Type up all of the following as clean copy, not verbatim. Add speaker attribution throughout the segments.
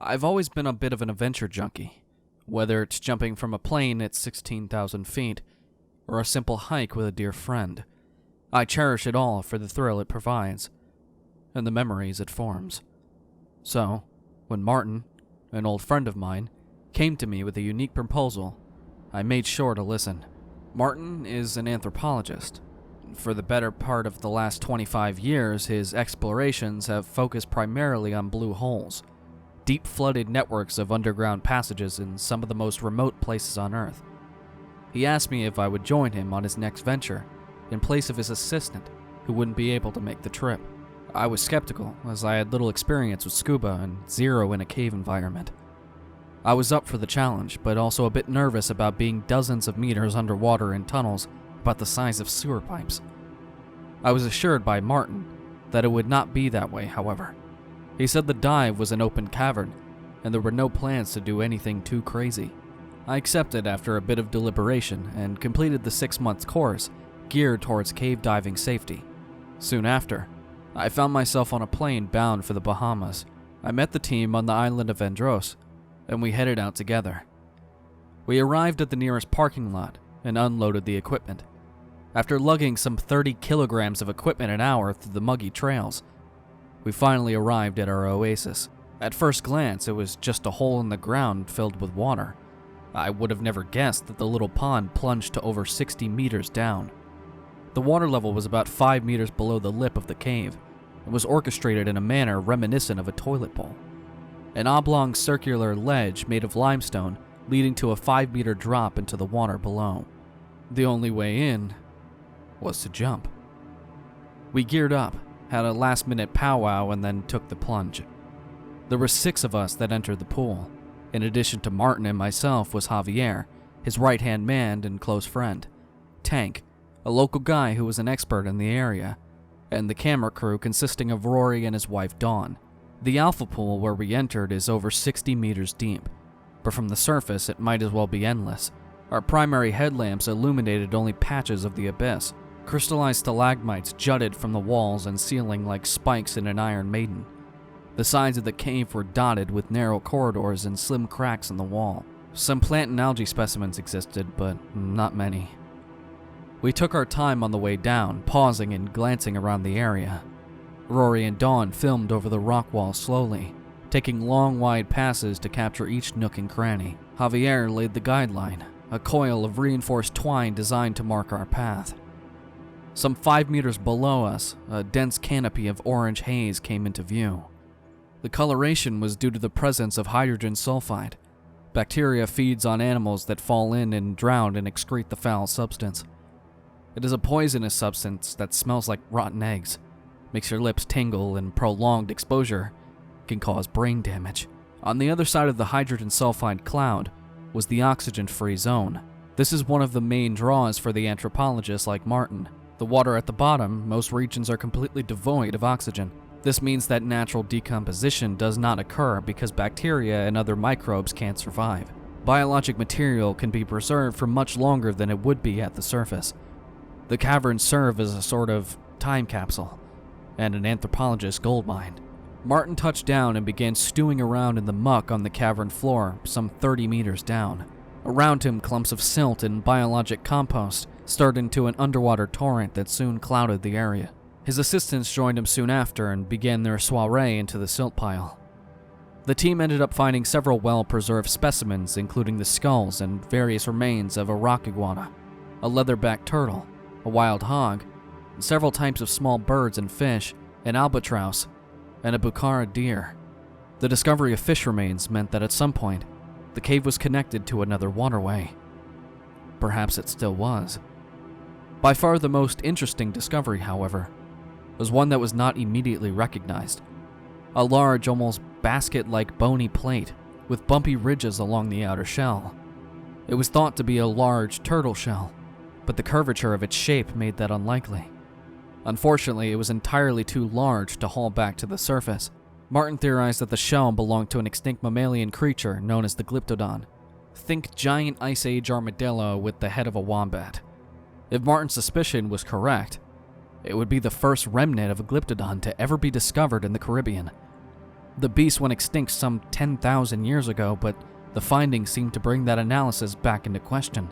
Speaker 1: I've always been a bit of an adventure junkie, whether it's jumping from a plane at 16,000 feet or a simple hike with a dear friend. I cherish it all for the thrill it provides and the memories it forms. So, when Martin, an old friend of mine, came to me with a unique proposal, I made sure to listen. Martin is an anthropologist. For the better part of the last 25 years, his explorations have focused primarily on blue holes, deep flooded networks of underground passages in some of the most remote places on Earth. He asked me if I would join him on his next venture, in place of his assistant, who wouldn't be able to make the trip. I was skeptical, as I had little experience with scuba and zero in a cave environment. I was up for the challenge, but also a bit nervous about being dozens of meters underwater in tunnels about the size of sewer pipes. I was assured by Martin that it would not be that way, however. He said the dive was an open cavern, and there were no plans to do anything too crazy. I accepted after a bit of deliberation and completed the 6-month course geared towards cave diving safety. Soon after, I found myself on a plane bound for the Bahamas. I met the team on the island of Andros, and we headed out together. We arrived at the nearest parking lot and unloaded the equipment. After lugging some 30 kilograms of equipment an hour through the muggy trails, we finally arrived at our oasis. At first glance, it was just a hole in the ground filled with water. I would have never guessed that the little pond plunged to over 60 meters down. The water level was about 5 meters below the lip of the cave and was orchestrated in a manner reminiscent of a toilet bowl. An oblong circular ledge made of limestone leading to a 5-meter drop into the water below. The only way in was to jump. We geared up, had a last-minute powwow, and then took the plunge. There were 6 of us that entered the pool. In addition to Martin and myself was Javier, his right-hand man and close friend, Tank, a local guy who was an expert in the area, and the camera crew consisting of Rory and his wife Dawn. The alpha pool where we entered is over 60 meters deep, but from the surface it might as well be endless. Our primary headlamps illuminated only patches of the abyss. Crystallized stalagmites jutted from the walls and ceiling like spikes in an Iron Maiden. The sides of the cave were dotted with narrow corridors and slim cracks in the wall. Some plant and algae specimens existed, but not many. We took our time on the way down, pausing and glancing around the area. Rory and Dawn filmed over the rock wall slowly, taking long, wide passes to capture each nook and cranny. Javier laid the guideline, a coil of reinforced twine designed to mark our path. Some 5 meters below us, a dense canopy of orange haze came into view. The coloration was due to the presence of hydrogen sulfide. Bacteria feeds on animals that fall in and drown and excrete the foul substance. It is a poisonous substance that smells like rotten eggs, makes your lips tingle, and prolonged exposure can cause brain damage. On the other side of the hydrogen sulfide cloud was the oxygen-free zone. This is one of the main draws for the anthropologists like Martin. The water at the bottom, most regions are completely devoid of oxygen. This means that natural decomposition does not occur because bacteria and other microbes can't survive. Biologic material can be preserved for much longer than it would be at the surface. The caverns serve as a sort of time capsule and an anthropologist's goldmine. Martin touched down and began stewing around in the muck on the cavern floor some 30 meters down. Around him, clumps of silt and biologic compost stirred into an underwater torrent that soon clouded the area. His assistants joined him soon after and began their soiree into the silt pile. The team ended up finding several well-preserved specimens, including the skulls and various remains of a rock iguana, a leatherback turtle, a wild hog, several types of small birds and fish, an albatross, and a bucara deer. The discovery of fish remains meant that at some point, the cave was connected to another waterway. Perhaps it still was. By far the most interesting discovery, however, was one that was not immediately recognized. A large, almost basket-like bony plate with bumpy ridges along the outer shell. It was thought to be a large turtle shell, but the curvature of its shape made that unlikely. Unfortunately, it was entirely too large to haul back to the surface. Martin theorized that the shell belonged to an extinct mammalian creature known as the Glyptodon. Think giant Ice Age armadillo with the head of a wombat. If Martin's suspicion was correct, it would be the first remnant of a Glyptodon to ever be discovered in the Caribbean. The beast went extinct some 10,000 years ago, but the findings seemed to bring that analysis back into question.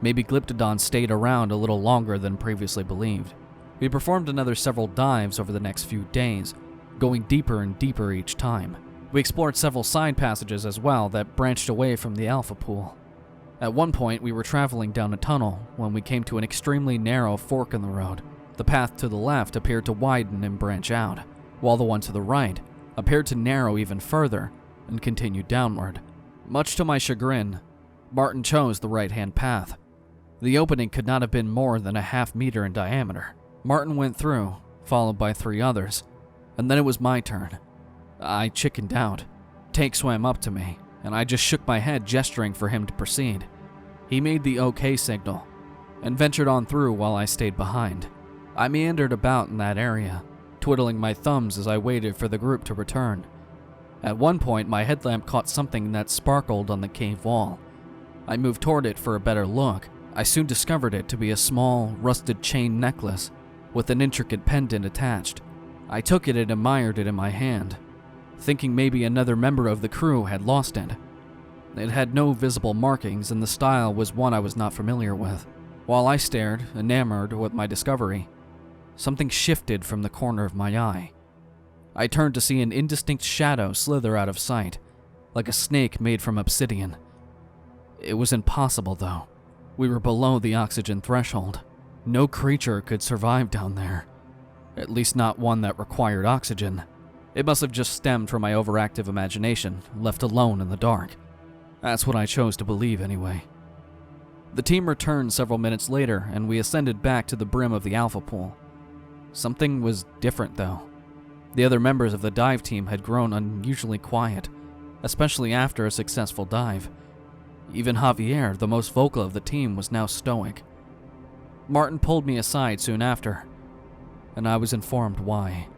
Speaker 1: Maybe Glyptodon stayed around a little longer than previously believed. We performed another several dives over the next few days, going deeper and deeper each time. We explored several side passages as well that branched away from the alpha pool. At one point, we were traveling down a tunnel when we came to an extremely narrow fork in the road. The path to the left appeared to widen and branch out, while the one to the right appeared to narrow even further and continue downward. Much to my chagrin, Martin chose the right-hand path. The opening could not have been more than a half-meter in diameter. Martin went through, followed by 3 others, and then it was my turn. I chickened out. Take swam up to me, and I just shook my head, gesturing for him to proceed. He made the OK signal and ventured on through while I stayed behind. I meandered about in that area, twiddling my thumbs as I waited for the group to return. At one point, my headlamp caught something that sparkled on the cave wall. I moved toward it for a better look. I soon discovered it to be a small, rusted chain necklace with an intricate pendant attached. I took it and admired it in my hand, thinking maybe another member of the crew had lost it. It had no visible markings, and the style was one I was not familiar with. While I stared, enamored with my discovery, something shifted from the corner of my eye. I turned to see an indistinct shadow slither out of sight, like a snake made from obsidian. It was impossible, though. We were below the oxygen threshold. No creature could survive down there. At least not one that required oxygen. It must have just stemmed from my overactive imagination, left alone in the dark. That's what I chose to believe anyway. The team returned several minutes later, and we ascended back to the brim of the alpha pool. Something was different, though. The other members of the dive team had grown unusually quiet, especially after a successful dive. Even Javier, the most vocal of the team, was now stoic. Martin pulled me aside soon after, and I was informed why.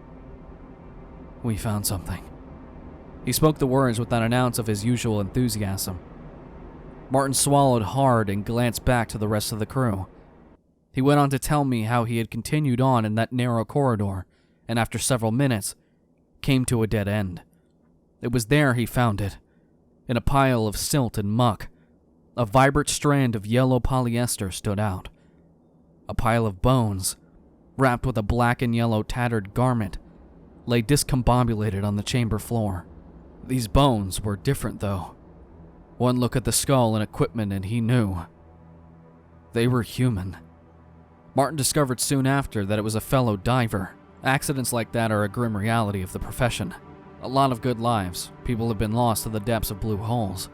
Speaker 1: We found something. He spoke the words without an ounce of his usual enthusiasm. Martin swallowed hard and glanced back to the rest of the crew. He went on to tell me how he had continued on in that narrow corridor, and after several minutes, came to a dead end. It was there he found it, in a pile of silt and muck. A vibrant strand of yellow polyester stood out. A pile of bones, wrapped with a black and yellow tattered garment, lay discombobulated on the chamber floor. These bones were different, though. One look at the skull and equipment and he knew. They were human. Martin discovered soon after that it was a fellow diver. Accidents like that are a grim reality of the profession. A lot of good lives. People have been lost to the depths of blue holes.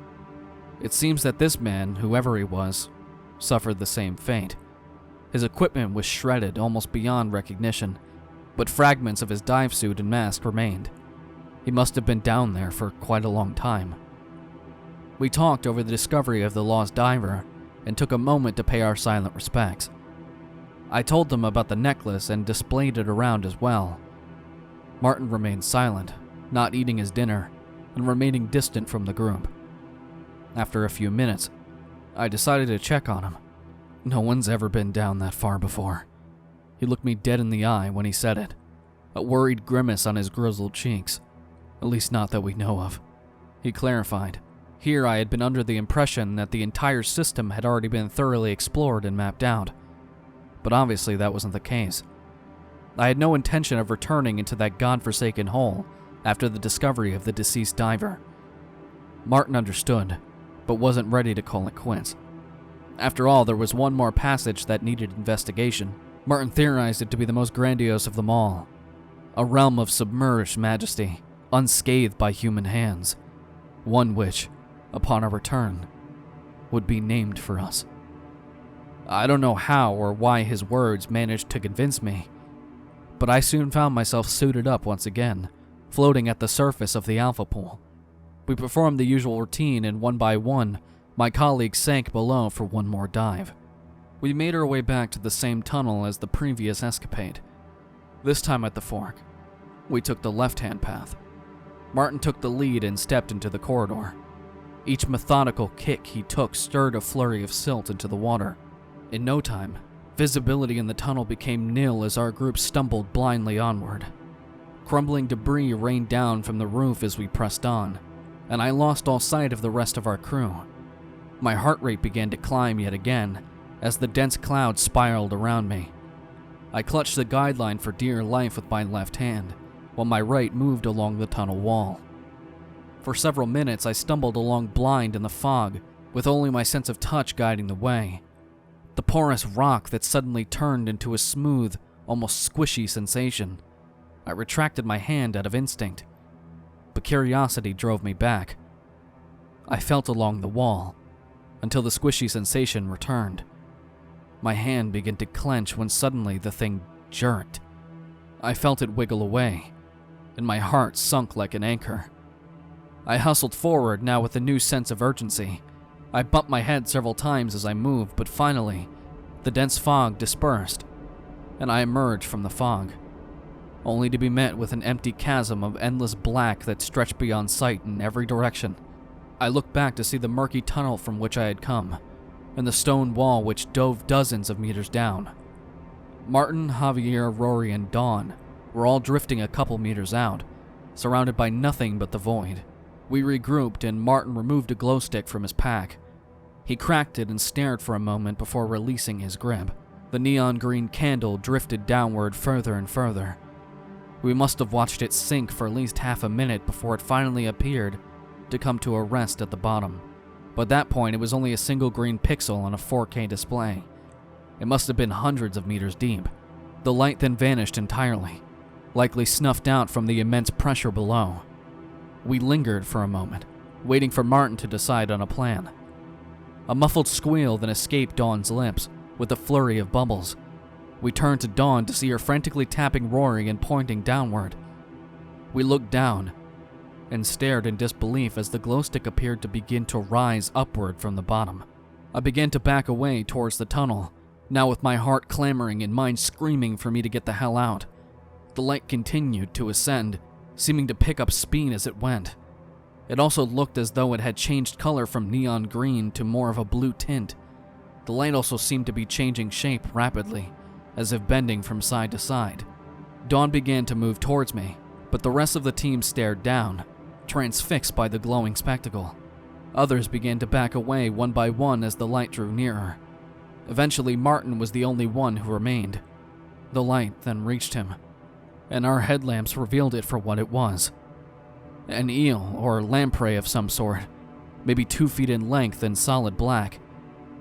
Speaker 1: It seems that this man, whoever he was, suffered the same fate. His equipment was shredded almost beyond recognition, but fragments of his dive suit and mask remained. He must have been down there for quite a long time. We talked over the discovery of the lost diver and took a moment to pay our silent respects. I told them about the necklace and displayed it around as well. Martin remained silent, not eating his dinner, and remaining distant from the group. After a few minutes, I decided to check on him. No one's ever been down that far before. He looked me dead in the eye when he said it, a worried grimace on his grizzled cheeks. At least not that we know of. He clarified. Here I had been under the impression that the entire system had already been thoroughly explored and mapped out. But obviously that wasn't the case. I had no intention of returning into that godforsaken hole after the discovery of the deceased diver. Martin understood, but wasn't ready to call it quits. After all, there was one more passage that needed investigation. Martin theorized it to be the most grandiose of them all. A realm of submerged majesty, unscathed by human hands. One which, upon our return, would be named for us. I don't know how or why his words managed to convince me, but I soon found myself suited up once again, floating at the surface of the alpha pool. We performed the usual routine, and one by one, my colleagues sank below for one more dive. We made our way back to the same tunnel as the previous escapade. This time at the fork, we took the left-hand path. Martin took the lead and stepped into the corridor. Each methodical kick he took stirred a flurry of silt into the water. In no time, visibility in the tunnel became nil as our group stumbled blindly onward. Crumbling debris rained down from the roof as we pressed on, and I lost all sight of the rest of our crew. My heart rate began to climb yet again as the dense clouds spiraled around me. I clutched the guideline for dear life with my left hand, while my right moved along the tunnel wall. For several minutes I stumbled along blind in the fog, with only my sense of touch guiding the way. The porous rock that suddenly turned into a smooth, almost squishy sensation. I retracted my hand out of instinct, but curiosity drove me back. I felt along the wall until the squishy sensation returned. My hand began to clench when suddenly the thing jerked. I felt it wiggle away, and my heart sunk like an anchor. I hustled forward now with a new sense of urgency. I bumped my head several times as I moved, but finally, the dense fog dispersed, and I emerged from the fog, only to be met with an empty chasm of endless black that stretched beyond sight in every direction. I looked back to see the murky tunnel from which I had come, and the stone wall which dove dozens of meters down. Martin, Javier, Rory, and Dawn were all drifting a couple meters out, surrounded by nothing but the void. We regrouped, and Martin removed a glow stick from his pack. He cracked it and stared for a moment before releasing his grip. The neon green candle drifted downward further and further. We must have watched it sink for at least half a minute before it finally appeared to come to a rest at the bottom. But at that point, it was only a single green pixel on a 4K display. It must have been hundreds of meters deep. The light then vanished entirely, likely snuffed out from the immense pressure below. We lingered for a moment, waiting for Martin to decide on a plan. A muffled squeal then escaped Dawn's lips, with a flurry of bubbles. We turned to Dawn to see her frantically tapping Rory and pointing downward. We looked down and stared in disbelief as the glow stick appeared to begin to rise upward from the bottom. I began to back away towards the tunnel, now with my heart clamoring and mind screaming for me to get the hell out. The light continued to ascend, seeming to pick up speed as it went. It also looked as though it had changed color from neon green to more of a blue tint. The light also seemed to be changing shape rapidly, as if bending from side to side. Dawn began to move towards me, but the rest of the team stared down, transfixed by the glowing spectacle. Others began to back away one by one as the light drew nearer. Eventually, Martin was the only one who remained. The light then reached him, and our headlamps revealed it for what it was. An eel or lamprey of some sort, maybe 2 feet in length and solid black.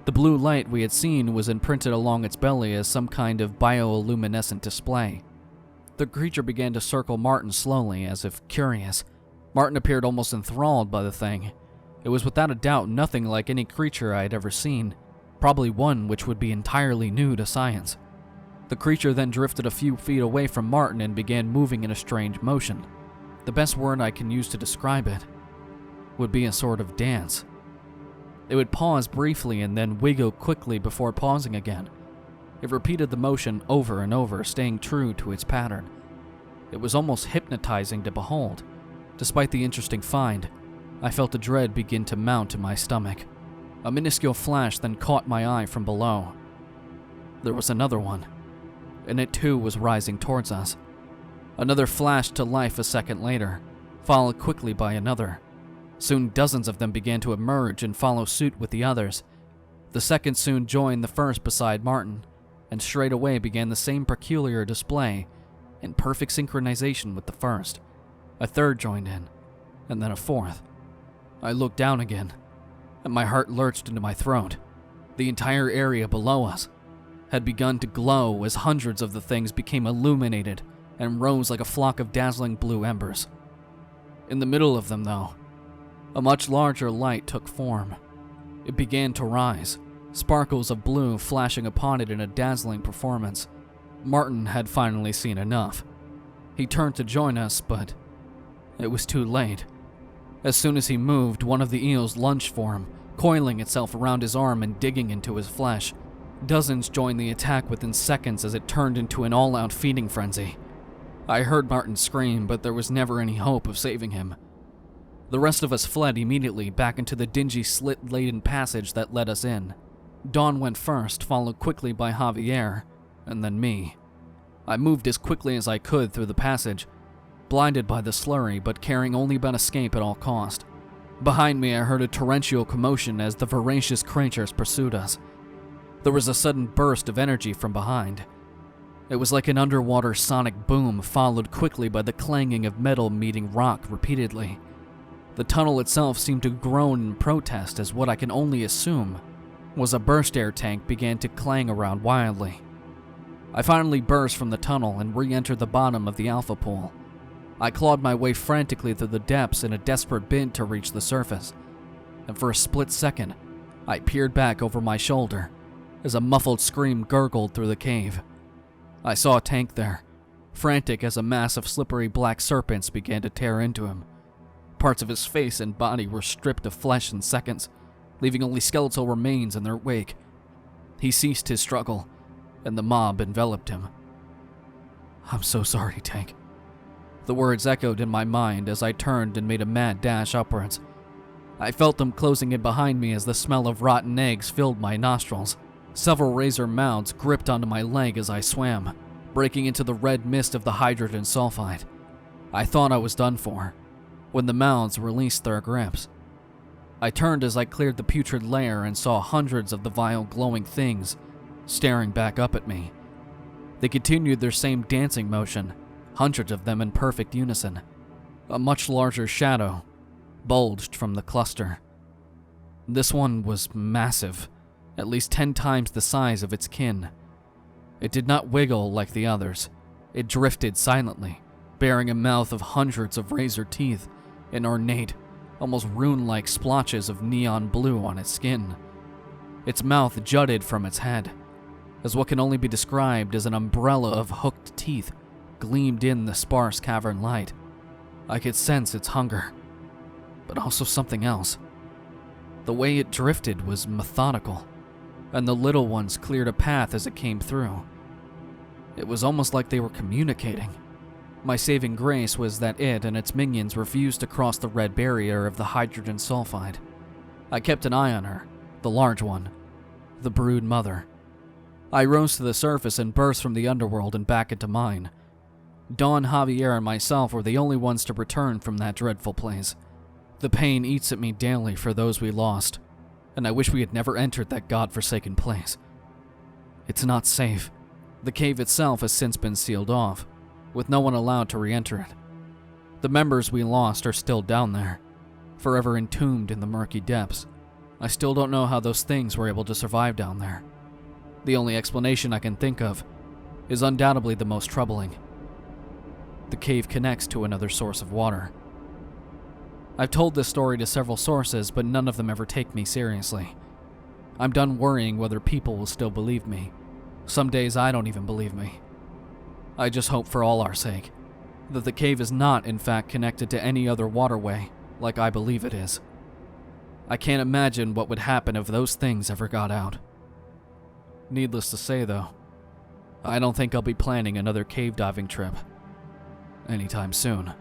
Speaker 1: The blue light we had seen was imprinted along its belly as some kind of bioluminescent display. The creature began to circle Martin slowly, as if curious. Martin appeared almost enthralled by the thing. It was without a doubt nothing like any creature I had ever seen, probably one which would be entirely new to science. The creature then drifted a few feet away from Martin and began moving in a strange motion. The best word I can use to describe it would be a sort of dance. It would pause briefly and then wiggle quickly before pausing again. It repeated the motion over and over, staying true to its pattern. It was almost hypnotizing to behold. Despite the interesting find, I felt a dread begin to mount in my stomach. A minuscule flash then caught my eye from below. There was another one, and it too was rising towards us. Another flashed to life a second later, followed quickly by another. Soon dozens of them began to emerge and follow suit with the others. The second soon joined the first beside Martin, and straight away began the same peculiar display, in perfect synchronization with the first. A third joined in, and then a fourth. I looked down again, and my heart lurched into my throat. The entire area below us had begun to glow as hundreds of the things became illuminated and rose like a flock of dazzling blue embers. In the middle of them, though, a much larger light took form. It began to rise, sparkles of blue flashing upon it in a dazzling performance. Martin had finally seen enough. He turned to join us, but it was too late. As soon as he moved, one of the eels lunged for him, coiling itself around his arm and digging into his flesh. Dozens joined the attack within seconds as it turned into an all-out feeding frenzy. I heard Martin scream, but there was never any hope of saving him. The rest of us fled immediately back into the dingy slit-laden passage that led us in. Dawn went first, followed quickly by Javier, and then me. I moved as quickly as I could through the passage, blinded by the slurry but caring only about escape at all cost. Behind me, I heard a torrential commotion as the voracious creatures pursued us. There was a sudden burst of energy from behind. It was like an underwater sonic boom, followed quickly by the clanging of metal meeting rock repeatedly. The tunnel itself seemed to groan in protest as what I can only assume was a burst air tank began to clang around wildly. I finally burst from the tunnel and re-entered the bottom of the alpha pool. I clawed my way frantically through the depths in a desperate bid to reach the surface, and for a split second, I peered back over my shoulder as a muffled scream gurgled through the cave. I saw a tank there, frantic as a mass of slippery black serpents began to tear into him. Parts of his face and body were stripped of flesh in seconds, leaving only skeletal remains in their wake. He ceased his struggle, and the mob enveloped him. "I'm so sorry, Tank." The words echoed in my mind as I turned and made a mad dash upwards. I felt them closing in behind me as the smell of rotten eggs filled my nostrils. Several razor mouths gripped onto my leg as I swam, breaking into the red mist of the hydrogen sulfide. I thought I was done for, when the mouths released their grips. I turned as I cleared the putrid lair and saw hundreds of the vile glowing things staring back up at me. They continued their same dancing motion, hundreds of them in perfect unison. A much larger shadow bulged from the cluster. This one was massive, at least 10 times the size of its kin. It did not wiggle like the others. It drifted silently, bearing a mouth of hundreds of razor teeth and ornate, almost rune-like splotches of neon blue on its skin. Its mouth jutted from its head, as what can only be described as an umbrella of hooked teeth gleamed in the sparse cavern light. I could sense its hunger, but also something else. The way it drifted was methodical, and the little ones cleared a path as it came through. It was almost like they were communicating. My saving grace was that it and its minions refused to cross the red barrier of the hydrogen sulfide. I kept an eye on her, the large one, the brood mother. I rose to the surface and burst from the underworld and back into mine. Dawn, Javier, and myself were the only ones to return from that dreadful place. The pain eats at me daily for those we lost, and I wish we had never entered that godforsaken place. It's not safe. The cave itself has since been sealed off, with no one allowed to re-enter it. The members we lost are still down there, forever entombed in the murky depths. I still don't know how those things were able to survive down there. The only explanation I can think of is undoubtedly the most troubling. The cave connects to another source of water. I've told this story to several sources, but none of them ever take me seriously. I'm done worrying whether people will still believe me. Some days I don't even believe me. I just hope for all our sake that the cave is not in fact connected to any other waterway like I believe it is. I can't imagine what would happen if those things ever got out. Needless to say though, I don't think I'll be planning another cave diving trip anytime soon.